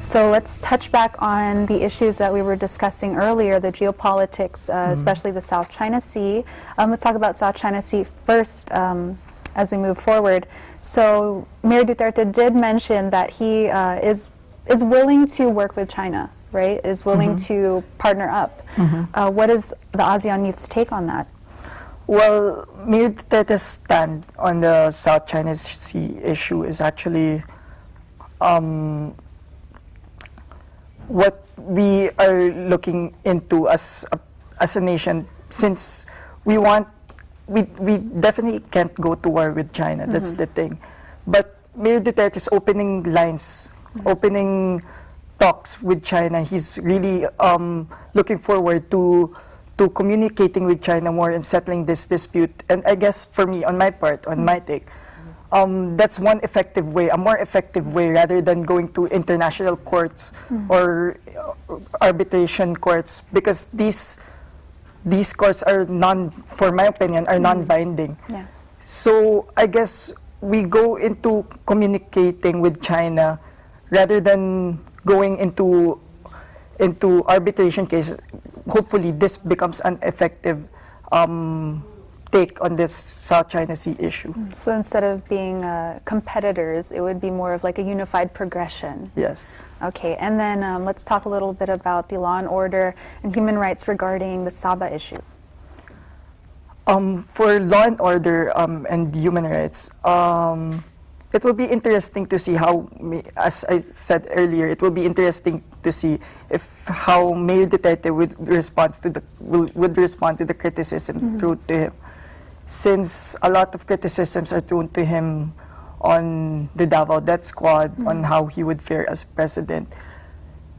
So let's touch back on the issues that we were discussing earlier, the geopolitics, especially the South China Sea. Let's talk about South China Sea first as we move forward. So Mayor Duterte did mention that he is willing to work with China, right? Is willing to partner up. What is the ASEAN youth's take on that? Well, Mayor Duterte's stand on the South China Sea issue is actually what we are looking into as a nation, since we definitely can't go to war with China. That's the thing. But Mayor Duterte is opening lines, opening talks with China. He's really looking forward to communicating with China more and settling this dispute. And I guess for me, on my part, on my take, that's one effective way, a more effective way, rather than going to international courts or arbitration courts, because these courts are for my opinion, are non-binding. Yes. So I guess we go into communicating with China rather than going into arbitration cases. Hopefully, this becomes an effective take on this South China Sea issue. So instead of being competitors, it would be more of like a unified progression. Yes. Okay, and then let's talk a little bit about the law and order and human rights regarding the Sabah issue. For law and order and human rights, it will be interesting to see how, as I said earlier, it will be interesting to see how Mayor Duterte would respond to the criticisms thrown to him, since a lot of criticisms are thrown to him on the Davao Death Squad, on how he would fare as president.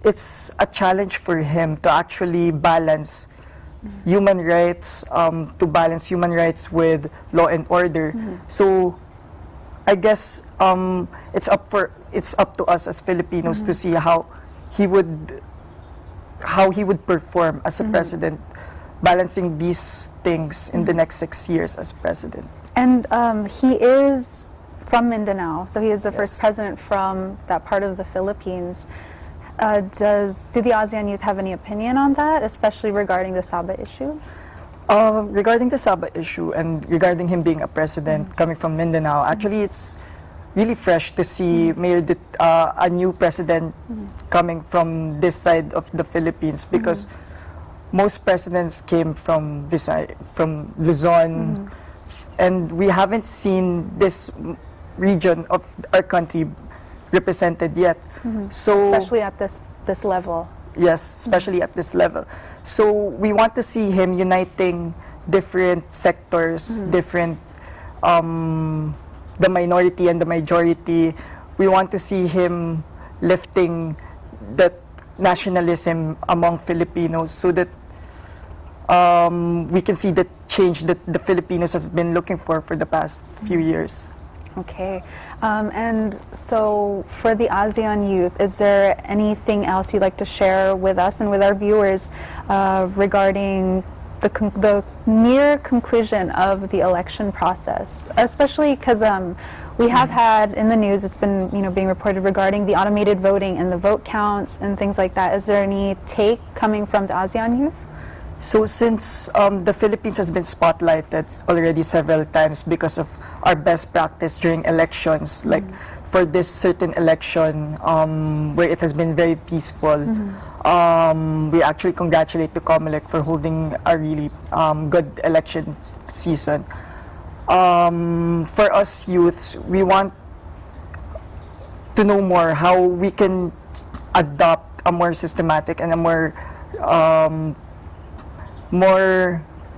It's a challenge for him to actually balance human rights, with law and order. So I guess it's up to us as Filipinos to see how he would perform as a president, balancing these things in the next 6 years as president. And he is from Mindanao, so he is the first president from that part of the Philippines. Do the ASEAN youth have any opinion on that, especially regarding the Sabah issue? Regarding the Sabah issue and regarding him being a president coming from Mindanao, actually it's really fresh to see a new president coming from this side of the Philippines, because most presidents came from Luzon, and we haven't seen this region of our country represented yet. So especially at this level. Yes, especially at this level. So we want to see him uniting different sectors, different, the minority and the majority. We want to see him lifting that nationalism among Filipinos, so that we can see the change that the Filipinos have been looking for the past few years. Okay, and so for the ASEAN youth, is there anything else you'd like to share with us and with our viewers regarding the near conclusion of the election process, especially because we have had in the news, it's been being reported regarding the automated voting and the vote counts and things like that. Is there any take coming from the ASEAN youth? So since the Philippines has been spotlighted already several times because of our best practice during elections, like for this certain election where it has been very peaceful, we actually congratulate the COMELEC for holding a really good election season. For us youths, we want to know more how we can adopt a more systematic and a more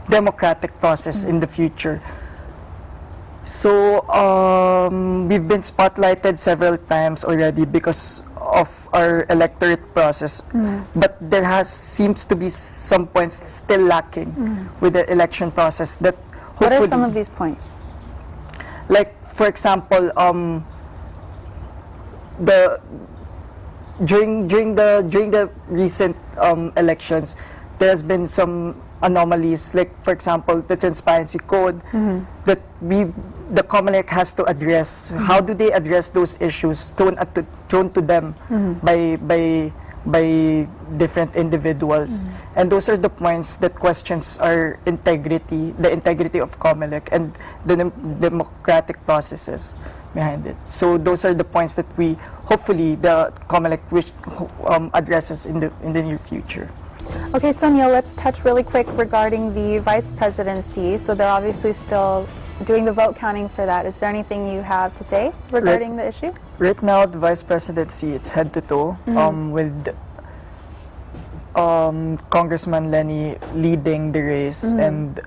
democratic process in the future. So we've been spotlighted several times already because of our electorate process, but there seems to be some points still lacking with the election process. That what are some of these points? Like, for example, during the recent elections, there has been some anomalies, like for example the transparency code, that the COMELEC has to address. How do they address those issues thrown to them by different individuals? And those are the points that questions our integrity, the integrity of COMELEC and the democratic processes behind it. So those are the points that we hopefully the COMELEC addresses in the near future. Okay, so Neil, let's touch really quick regarding the vice presidency. So they're obviously still doing the vote counting for that. Is there anything you have to say regarding the issue? Right now, the vice presidency, it's head to toe with Congressman Lenny leading the race and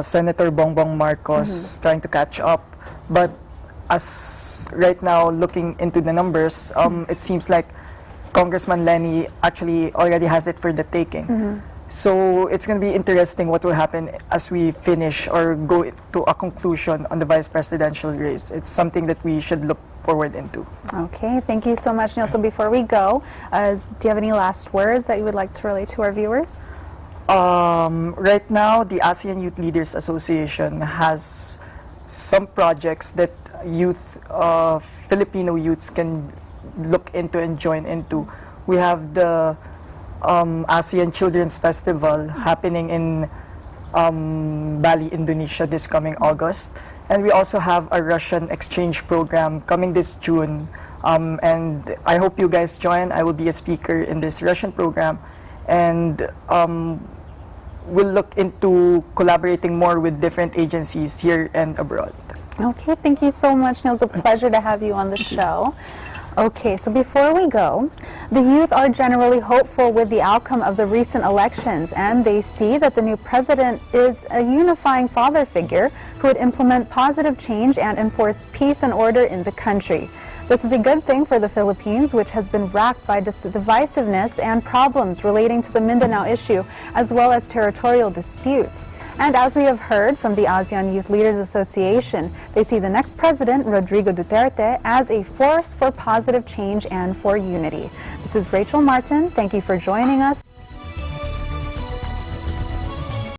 Senator Bongbong Marcos trying to catch up. But as right now, looking into the numbers, it seems like Congressman Lenny actually already has it for the taking. So it's going to be interesting what will happen as we finish or go to a conclusion on the vice presidential race. It's something that we should look forward into. Okay, thank you so much, Neil. So before we go, do you have any last words that you would like to relate to our viewers? Right now, the ASEAN Youth Leaders Association has some projects that Filipino youths can look into and join into. We have the ASEAN Children's Festival happening in Bali, Indonesia this coming August. And we also have a Russian exchange program coming this June. And I hope you guys join. I will be a speaker in this Russian program. And we'll look into collaborating more with different agencies here and abroad. Okay, thank you so much, Neil. It was a pleasure to have you on the show. Okay, so before we go, the youth are generally hopeful with the outcome of the recent elections, and they see that the new president is a unifying father figure who would implement positive change and enforce peace and order in the country. This is a good thing for the Philippines, which has been racked by divisiveness and problems relating to the Mindanao issue, as well as territorial disputes. And as we have heard from the ASEAN Youth Leaders Association, they see the next president, Rodrigo Duterte, as a force for positive change and for unity. This is Rachel Martin. Thank you for joining us.